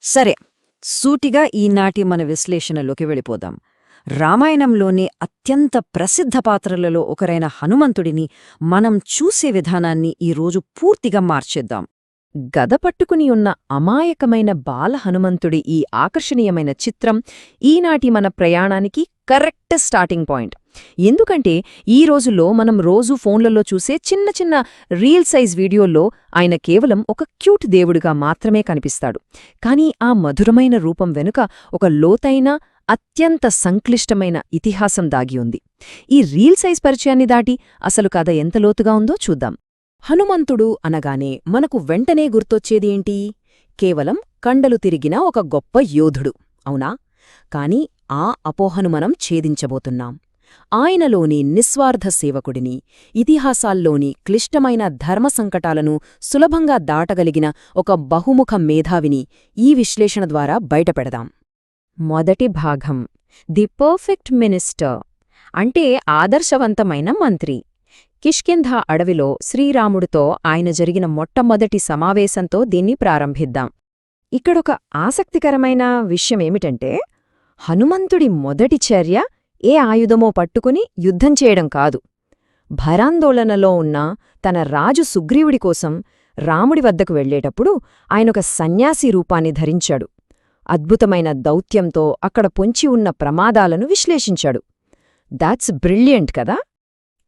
సరే, సూటిగా ఈనాటి మన విశ్లేషణలోకి వెళ్ళిపోదాం. రామాయణంలోని అత్యంత ప్రసిద్ధ పాత్రలలో ఒకరైన హనుమంతుడిని మనం చూసే విధానాన్ని ఈరోజు పూర్తిగా మార్చేద్దాం. గద పట్టుకుని ఉన్న అమాయకమైన బాల హనుమంతుడి ఈ ఆకర్షణీయమైన చిత్రం ఈనాటి మన ప్రయాణానికి కరెక్ట్ స్టార్టింగ్ పాయింట్. ఎందుకంటే ఈ రోజుల్లో మనం రోజూ ఫోన్లలో చూసే చిన్న చిన్న రీల్ సైజ్ వీడియోల్లో ఆయన కేవలం ఒక క్యూట్ దేవుడిగా మాత్రమే కనిపిస్తాడు. కానీ ఆ మధురమైన రూపం వెనుక ఒక లోతైన అత్యంత సంక్లిష్టమైన ఇతిహాసం దాగి ఉంది. ఈ రీల్ సైజ్ పరిచయాన్ని దాటి అసలు కథ ఎంత లోతుగా ఉందో చూద్దాం. హనుమంతుడు అనగానే మనకు వెంటనే గుర్తొచ్చేది ఏంటి? కేవలం కండలు తిరిగిన ఒక గొప్ప యోధుడు, అవునా? కాని ఆ అపోహను మనం ఛేదించబోతున్నాం. ఆయనలోని నిస్వార్థ సేవకుడిని, ఇతిహాసాల్లోని క్లిష్టమైన ధర్మ సంకటాలను సులభంగా దాటగలిగిన ఒక బహుముఖ మేధావిని ఈ విశ్లేషణ ద్వారా బయటపెడదాం. మొదటి భాగం, ది పర్ఫెక్ట్ మినిస్టర్, అంటే ఆదర్శవంతమైన మంత్రి. కిష్కింధ అడవిలో శ్రీరాముడితో ఆయన జరిగిన మొట్టమొదటి సమావేశంతో దీన్ని ప్రారంభిద్దాం. ఇక్కడొక ఆసక్తికరమైన విషయమేమిటంటే, హనుమంతుడి మొదటి చర్య ఏ ఆయుధమో పట్టుకుని యుద్ధం చేయడం కాదు. భరాందోళనలో ఉన్న తన రాజు సుగ్రీవుడి కోసం రాముడి వద్దకు వెళ్లేటప్పుడు ఆయనొక సన్యాసి రూపాన్ని ధరించాడు. అద్భుతమైన దౌత్యంతో అక్కడ పొంచి ఉన్న ప్రమాదాలను విశ్లేషించాడు. దాట్స్ బ్రిలియంట్ కదా!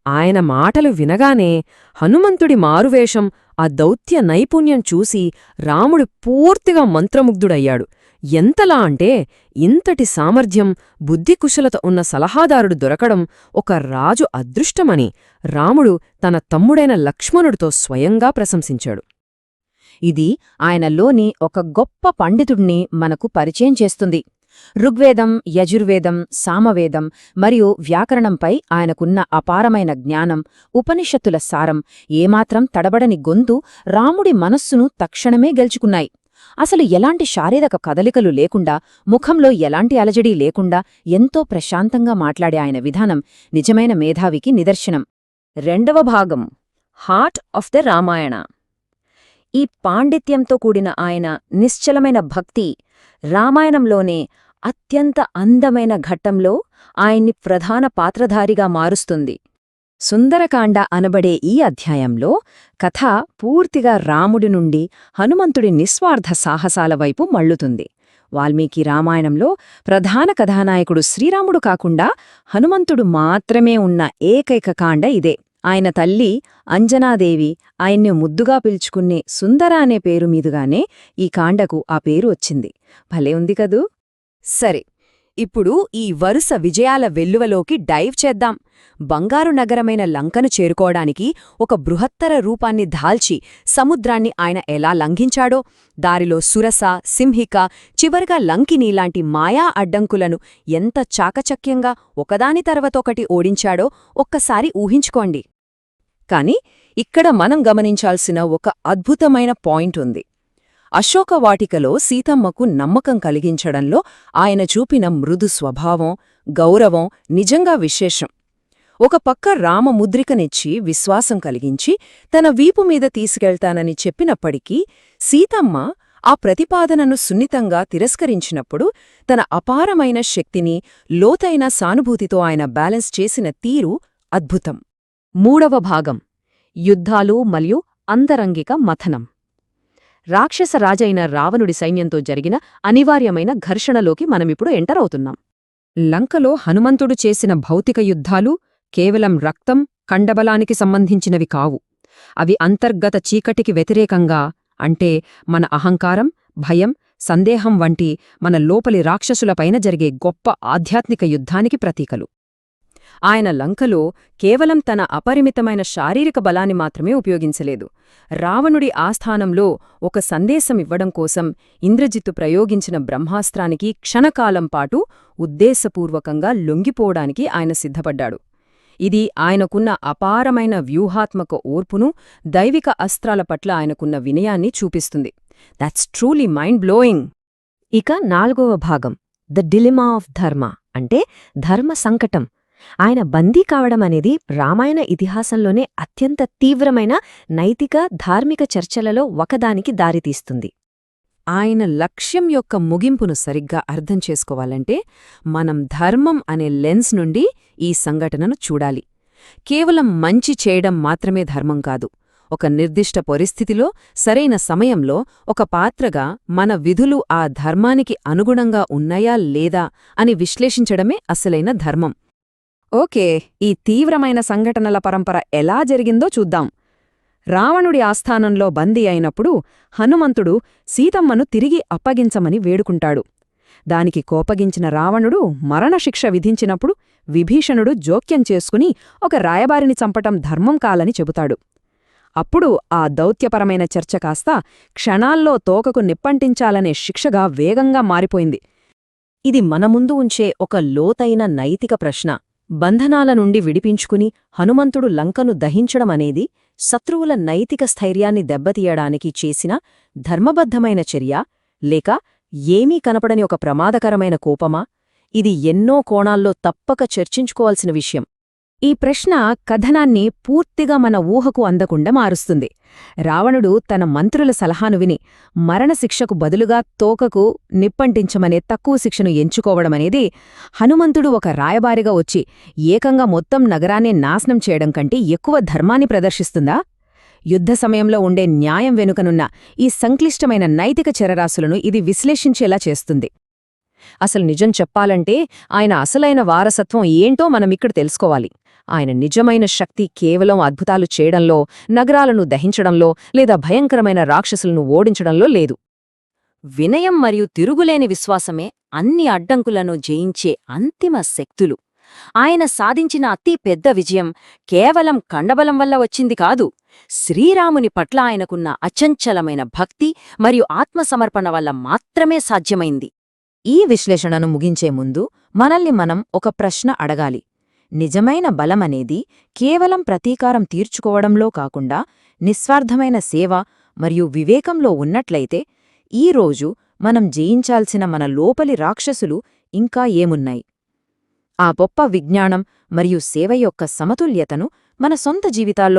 ఆయన మాటలు వినగానే హనుమంతుడి మారువేషం, ఆ దౌత్య నైపుణ్యం చూసి రాముడు పూర్తిగా మంత్రముగ్ధుడయ్యాడు. ఎంతలా అంటే, ఇంతటి సామర్థ్యం, బుద్ధికుశలత ఉన్న సలహాదారుడు దొరకడం ఒక రాజు అదృష్టమని రాముడు తన తమ్ముడైన లక్ష్మణుడితో స్వయంగా ప్రశంసించాడు. ఇది ఆయనలోని ఒక గొప్ప పండితుడిని మనకు పరిచయం చేస్తుంది. ఋగ్వేదం, యజుర్వేదం, సామవేదం మరియు వ్యాకరణంపై ఆయనకున్న అపారమైన జ్ఞానం, ఉపనిషత్తుల సారం, ఏమాత్రం తడబడని గొంతు రాముడి మనస్సును తక్షణమే గెలుచుకున్నాయి. అసలు ఎలాంటి శారీరక కదలికలు లేకుండా, ముఖంలో ఎలాంటి అలజడి లేకుండా ఎంతో ప్రశాంతంగా మాట్లాడే ఆయన విధానం నిజమైన మేధావికి నిదర్శనం. రెండవ భాగం, హార్ట్ ఆఫ్ ద రామాయణ. ఈ పాండిత్యంతో కూడిన ఆయన నిశ్చలమైన భక్తి రామాయణంలోనే అత్యంత అందమైన ఘట్టంలో ఆయన్ని ప్రధాన పాత్రధారిగా మారుస్తుంది. సుందరకాండ అనబడే ఈ అధ్యాయంలో కథ పూర్తిగా రాముడి నుండి హనుమంతుడి నిస్వార్థ సాహసాల వైపు మళ్లుతుంది. వాల్మీకి రామాయణంలో ప్రధాన కథానాయకుడు శ్రీరాముడు కాకుండా హనుమంతుడు మాత్రమే ఉన్న ఏకైక కాండ ఇదే. ఆయన తల్లి అంజనాదేవి ఆయన్ని ముద్దుగా పిలుచుకునే సుందర అనే పేరు మీదుగానే ఈ కాండకు ఆ పేరు వచ్చింది. భలే ఉంది కదూ! సరే, ఇప్పుడు ఈ వరుస విజయాల వెల్లువలోకి డైవ్ చేద్దాం. బంగారు నగరమైన లంకను చేరుకోవడానికి ఒక బృహత్తర రూపాన్ని దాల్చి సముద్రాన్ని ఆయన ఎలా లంఘించాడో, దారిలో సురస, సింహిక, చివరగా లంకినీలాంటి మాయా అడ్డంకులను ఎంత చాకచక్యంగా ఒకదాని తర్వాతొకటి ఓడించాడో ఒక్కసారి ఊహించుకోండి. కాని ఇక్కడ మనం గమనించాల్సిన ఒక అద్భుతమైన పాయింట్ ఉంది. అశోకవాటికలో సీతమ్మకు నమ్మకం కలిగించడంలో ఆయన చూపిన మృదు స్వభావం, గౌరవం నిజంగా విశేషం. ఒక పక్క రామముద్రికనిచ్చి విశ్వాసం కలిగించి తన వీపుమీద తీసుకెళ్తానని చెప్పినప్పటికీ సీతమ్మ ఆ ప్రతిపాదనను సున్నితంగా తిరస్కరించినప్పుడు తన అపారమైన శక్తిని, లోతైన సానుభూతితో ఆయన బ్యాలెన్స్ చేసిన తీరు అద్భుతం. మూడవ భాగం, యుద్ధాలు మరియు అంతరంగిక మథనం. రాక్షసరాజైన రావణుడి సైన్యంతో జరిగిన అనివార్యమైన ఘర్షణలోకి మనమిప్పుడు ఎంటర్ అవుతున్నాం. లంకలో హనుమంతుడు చేసిన భౌతిక యుద్ధాలు కేవలం రక్తం, కండబలానికి సంబంధించినవి కావు. అవి అంతర్గత చీకటికి వ్యతిరేకంగా, అంటే మన అహంకారం, భయం, సందేహం వంటి మన లోపలి రాక్షసులపైన జరిగే గొప్ప ఆధ్యాత్మిక యుద్ధానికి ప్రతీకలు. ఆయన లంకలో కేవలం తన అపరిమితమైన శారీరక బలాన్ని మాత్రమే ఉపయోగించలేదు. రావణుడి ఆస్థానంలో ఒక సందేశం ఇవ్వడం కోసం ఇంద్రజిత్తు ప్రయోగించిన బ్రహ్మాస్త్రానికి క్షణకాలం పాటు ఉద్దేశపూర్వకంగా లొంగిపోవడానికి ఆయన సిద్ధపడ్డాడు. ఇది ఆయనకున్న అపారమైన వ్యూహాత్మక ఓర్పును, దైవిక అస్త్రాల పట్ల ఆయనకున్న వినయాన్ని చూపిస్తుంది. That's truly mind blowing. ఇక నాలుగవ భాగం, ద డిలిమా ఆఫ్ ధర్మ, అంటే ధర్మ సంకటం. ఆయన బందీ కావడమనేది రామాయణ ఇతిహాసంలోనే అత్యంత తీవ్రమైన నైతిక, ధార్మిక చర్చలలో ఒకదానికి దారితీస్తుంది. ఆయన లక్ష్యం యొక్క ముగింపును సరిగ్గా అర్థం చేసుకోవాలంటే మనం ధర్మం అనే లెన్స్ నుండి ఈ సంఘటనను చూడాలి. కేవలం మంచి చేయడం మాత్రమే ధర్మం కాదు. ఒక నిర్దిష్ట పరిస్థితిలో సరైన సమయంలో ఒక పాత్రగా మన విధులు ఆ ధర్మానికి అనుగుణంగా ఉన్నాయా లేదా అని విశ్లేషించడమే అసలైన ధర్మం. ఓకే, ఈ తీవ్రమైన సంఘటనల పరంపర ఎలా జరిగిందో చూద్దాం. రావణుడి ఆస్థానంలో బందీ అయినప్పుడు హనుమంతుడు సీతమ్మను తిరిగి అప్పగించమని వేడుకుంటాడు. దానికి కోపగించిన రావణుడు మరణశిక్ష విధించినప్పుడు విభీషణుడు జోక్యం చేసుకుని ఒక రాయబారిని చంపటం ధర్మం కాలని చెబుతాడు. అప్పుడు ఆ దౌత్యపరమైన చర్చ కాస్త క్షణాల్లో తోకకు నిప్పంటించాలనే శిక్షగా వేగంగా మారిపోయింది. ఇది మన ముందు ఉంచే ఒక లోతైన నైతిక ప్రశ్న. బంధనాల నుండి విడిపించుకుని హనుమంతుడు లంకను దహించడమనేది శత్రువుల నైతిక స్థైర్యాన్ని దెబ్బతీయడానికి చేసిన ధర్మబద్ధమైన చర్య, లేక ఏమీ కనపడని ఒక ప్రమాదకరమైన కోపమా? ఇది ఎన్నో కోణాల్లో తప్పక చర్చించుకోవాల్సిన విషయం. ఈ ప్రశ్న కథనాన్ని పూర్తిగా మన ఊహకు అందకుండా మారుస్తుంది. రావణుడు తన మంత్రుల సలహాను విని మరణశిక్షకు బదులుగా తోకకు నిప్పంటించమనే తక్కువ శిక్షను ఎంచుకోవడమనేది హనుమంతుడు ఒక రాయబారిగా వచ్చి ఏకంగా మొత్తం నగరాన్ని నాశనం చేయడం కంటే ఎక్కువ ధర్మాన్ని ప్రదర్శిస్తుందా? యుద్ధ సమయంలో ఉండే న్యాయం వెనుకనున్న ఈ సంక్లిష్టమైన నైతిక చరరాశులను ఇది విశ్లేషించేలా చేస్తుంది. అసలు నిజం చెప్పాలంటే ఆయన అసలైన వారసత్వం ఏంటో మనమిక్కడ తెలుసుకోవాలి. ఆయన నిజమైన శక్తి కేవలం అద్భుతాలు చేయడంలో, నగరాలను దహించడంలో లేదా భయంకరమైన రాక్షసులను ఓడించడంలో లేదు. వినయం మరియు తిరుగులేని విశ్వాసమే అన్ని అడ్డంకులను జయించే అంతిమ శక్తులు. ఆయన సాధించిన అతి పెద్ద విజయం కేవలం కండబలం వల్ల వచ్చింది కాదు, శ్రీరాముని పట్ల ఆయనకున్న అచంచలమైన భక్తి మరియు ఆత్మసమర్పణ వల్ల మాత్రమే సాధ్యమైంది. ఈ విశ్లేషణను ముగించే ముందు మనల్ని మనం ఒక ప్రశ్న అడగాలి. నిజమైన బలమనేది కేవలం ప్రతీకారం తీర్చుకోవడంలో కాకుండా నిస్వార్థమైన సేవ మరియు వివేకంలో ఉన్నట్లయితే ఈరోజు మనం జయించాల్సిన మన లోపలి రాక్షసులు ఇంకా ఏమున్నాయి? ఆ గొప్ప విజ్ఞానం మరియు సేవ యొక్క సమతుల్యతను మన సొంత జీవితాల్లో